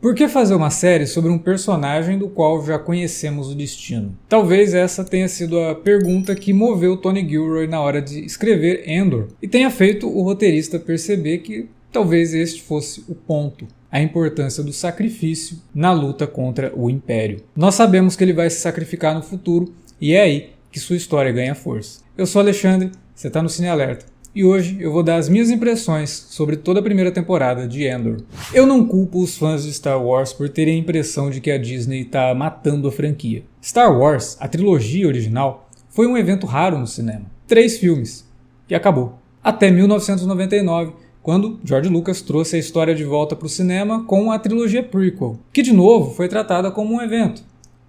Por que fazer uma série sobre um personagem do qual já conhecemos o destino? Talvez essa tenha sido a pergunta que moveu Tony Gilroy na hora de escrever Andor e tenha feito o roteirista perceber que talvez este fosse o ponto, a importância do sacrifício na luta contra o Império. Nós sabemos que ele vai se sacrificar no futuro e é aí que sua história ganha força. Eu sou Alexandre, você está no Cine Alerta. E hoje eu vou dar as minhas impressões sobre toda a primeira temporada de Andor. Eu não culpo os fãs de Star Wars por terem a impressão de que a Disney está matando a franquia. Star Wars, a trilogia original, foi um evento raro no cinema. 3 filmes. E acabou. Até 1999, quando George Lucas trouxe a história de volta para o cinema com a trilogia prequel, que de novo foi tratada como um evento.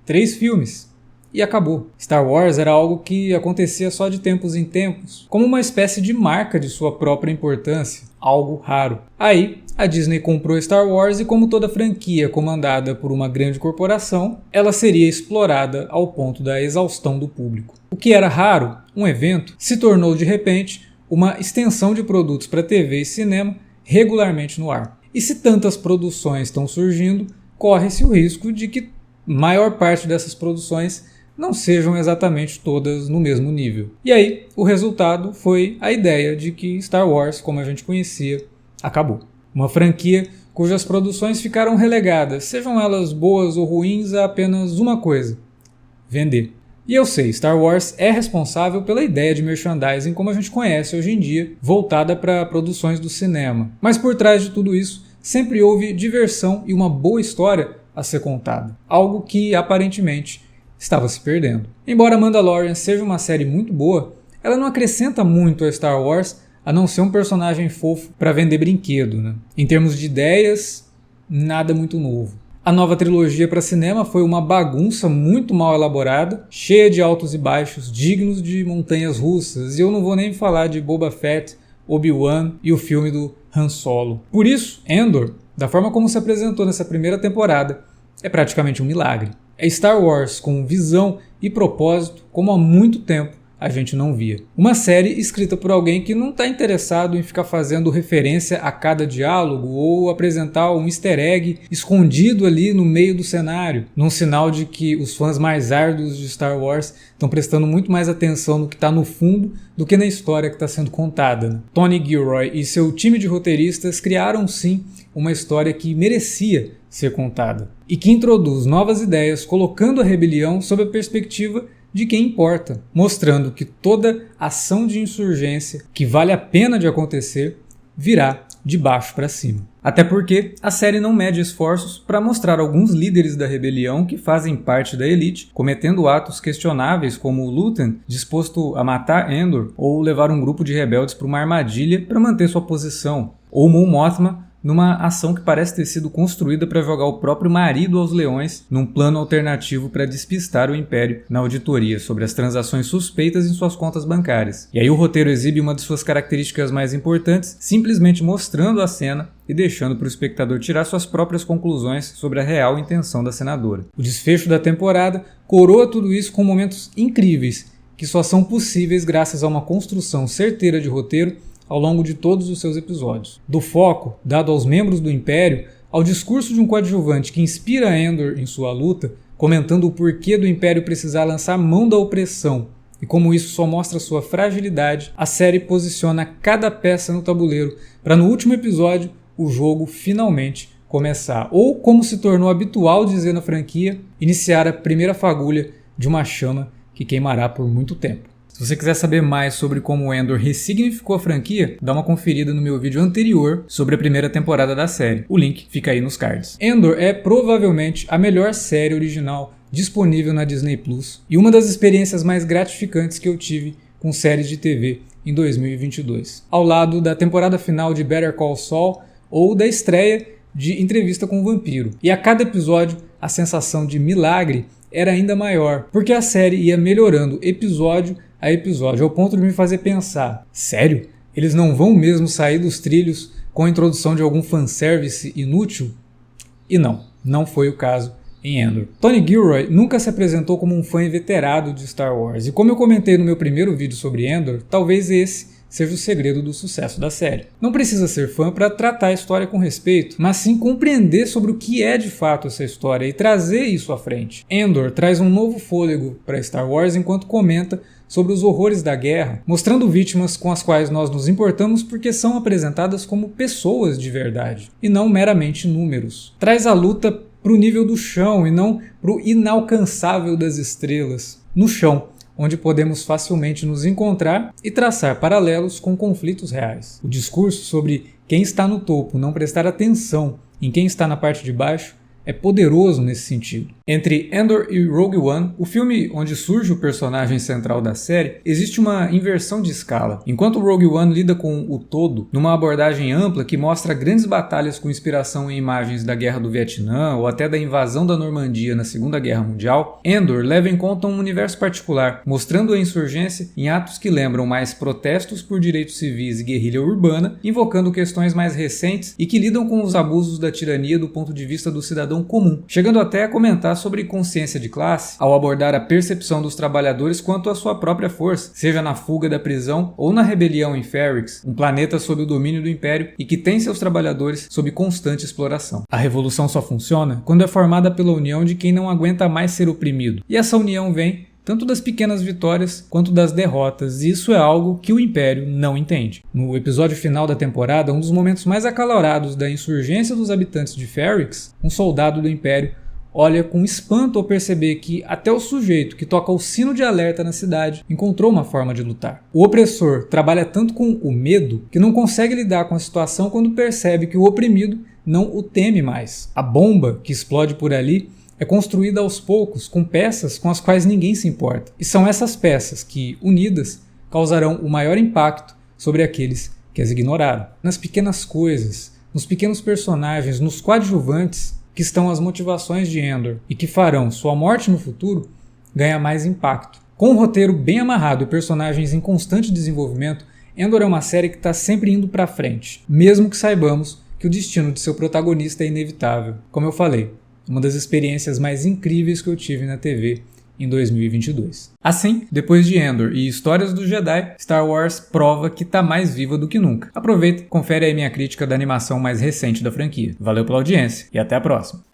3 filmes. E acabou. Star Wars era algo que acontecia só de tempos em tempos, como uma espécie de marca de sua própria importância, algo raro. Aí, a Disney comprou Star Wars e, como toda franquia comandada por uma grande corporação, ela seria explorada ao ponto da exaustão do público. O que era raro, um evento, se tornou de repente uma extensão de produtos para TV e cinema regularmente no ar. E se tantas produções estão surgindo, corre-se o risco de que maior parte dessas produções não sejam exatamente todas no mesmo nível. E aí, o resultado foi a ideia de que Star Wars, como a gente conhecia, acabou. Uma franquia cujas produções ficaram relegadas, sejam elas boas ou ruins, a apenas uma coisa: vender. E eu sei, Star Wars é responsável pela ideia de merchandising como a gente conhece hoje em dia, voltada para produções do cinema. Mas por trás de tudo isso, sempre houve diversão e uma boa história a ser contada. Algo que, aparentemente, estava se perdendo. Embora Mandalorian seja uma série muito boa, ela não acrescenta muito a Star Wars a não ser um personagem fofo para vender brinquedo, né? Em termos de ideias, nada muito novo. A nova trilogia para cinema foi uma bagunça muito mal elaborada, cheia de altos e baixos, dignos de montanhas russas, e eu não vou nem falar de Boba Fett, Obi-Wan e o filme do Han Solo. Por isso, Andor, da forma como se apresentou nessa primeira temporada, é praticamente um milagre. É Star Wars com visão e propósito como há muito tempo a gente não via. Uma série escrita por alguém que não está interessado em ficar fazendo referência a cada diálogo ou apresentar um easter egg escondido ali no meio do cenário, num sinal de que os fãs mais árduos de Star Wars estão prestando muito mais atenção no que está no fundo do que na história que está sendo contada, né? Tony Gilroy e seu time de roteiristas criaram sim uma história que merecia ser contada e que introduz novas ideias, colocando a rebelião sob a perspectiva de quem importa, mostrando que toda ação de insurgência que vale a pena de acontecer virá de baixo para cima. Até porque a série não mede esforços para mostrar alguns líderes da rebelião que fazem parte da elite, cometendo atos questionáveis como o Luthen disposto a matar Andor ou levar um grupo de rebeldes para uma armadilha para manter sua posição, ou Mon Mothma numa ação que parece ter sido construída para jogar o próprio marido aos leões num plano alternativo para despistar o Império na auditoria sobre as transações suspeitas em suas contas bancárias. E aí o roteiro exibe uma de suas características mais importantes, simplesmente mostrando a cena e deixando para o espectador tirar suas próprias conclusões sobre a real intenção da senadora. O desfecho da temporada coroa tudo isso com momentos incríveis, que só são possíveis graças a uma construção certeira de roteiro ao longo de todos os seus episódios. Do foco dado aos membros do Império, ao discurso de um coadjuvante que inspira Andor em sua luta, comentando o porquê do Império precisar lançar mão da opressão e como isso só mostra sua fragilidade, a série posiciona cada peça no tabuleiro para no último episódio o jogo finalmente começar, ou como se tornou habitual dizer na franquia, iniciar a primeira fagulha de uma chama que queimará por muito tempo. Se você quiser saber mais sobre como Andor ressignificou a franquia, dá uma conferida no meu vídeo anterior sobre a primeira temporada da série. O link fica aí nos cards. Andor é provavelmente a melhor série original disponível na Disney Plus e uma das experiências mais gratificantes que eu tive com séries de TV em 2022. Ao lado da temporada final de Better Call Saul ou da estreia de Entrevista com o Vampiro. E a cada episódio a sensação de milagre era ainda maior, porque a série ia melhorando episódio a episódio, ao ponto de me fazer pensar: sério? Eles não vão mesmo sair dos trilhos com a introdução de algum fanservice inútil? E não foi o caso em Andor. Tony Gilroy nunca se apresentou como um fã inveterado de Star Wars, e como eu comentei no meu primeiro vídeo sobre Andor, talvez esse seja o segredo do sucesso da série. Não precisa ser fã para tratar a história com respeito, mas sim compreender sobre o que é de fato essa história e trazer isso à frente. Andor traz um novo fôlego para Star Wars enquanto comenta sobre os horrores da guerra, mostrando vítimas com as quais nós nos importamos porque são apresentadas como pessoas de verdade, e não meramente números. Traz a luta para o nível do chão e não para o inalcançável das estrelas. No chão, onde podemos facilmente nos encontrar e traçar paralelos com conflitos reais. O discurso sobre quem está no topo não prestar atenção em quem está na parte de baixo é poderoso nesse sentido. Entre Andor e Rogue One, o filme onde surge o personagem central da série, existe uma inversão de escala. Enquanto Rogue One lida com o todo, numa abordagem ampla que mostra grandes batalhas com inspiração em imagens da Guerra do Vietnã ou até da invasão da Normandia na Segunda Guerra Mundial, Andor leva em conta um universo particular, mostrando a insurgência em atos que lembram mais protestos por direitos civis e guerrilha urbana, invocando questões mais recentes e que lidam com os abusos da tirania do ponto de vista do cidadão comum, chegando até a comentar sobre consciência de classe ao abordar a percepção dos trabalhadores quanto à sua própria força, seja na fuga da prisão ou na rebelião em Ferrix, um planeta sob o domínio do Império e que tem seus trabalhadores sob constante exploração. A revolução só funciona quando é formada pela união de quem não aguenta mais ser oprimido, e essa união vem tanto das pequenas vitórias quanto das derrotas, e isso é algo que o Império não entende. No episódio final da temporada, um dos momentos mais acalorados da insurgência dos habitantes de Ferrix, um soldado do Império olha com espanto ao perceber que até o sujeito que toca o sino de alerta na cidade encontrou uma forma de lutar. O opressor trabalha tanto com o medo que não consegue lidar com a situação quando percebe que o oprimido não o teme mais. A bomba que explode por ali é construída aos poucos com peças com as quais ninguém se importa. E são essas peças que, unidas, causarão o maior impacto sobre aqueles que as ignoraram. Nas pequenas coisas, nos pequenos personagens, nos coadjuvantes que estão as motivações de Andor e que farão sua morte no futuro ganhar mais impacto. Com um roteiro bem amarrado e personagens em constante desenvolvimento, Andor é uma série que está sempre indo para frente, mesmo que saibamos que o destino de seu protagonista é inevitável. Como eu falei, uma das experiências mais incríveis que eu tive na TV em 2022. Assim, depois de Andor e Histórias do Jedi, Star Wars prova que tá mais viva do que nunca. Aproveita e confere aí minha crítica da animação mais recente da franquia. Valeu pela audiência e até a próxima!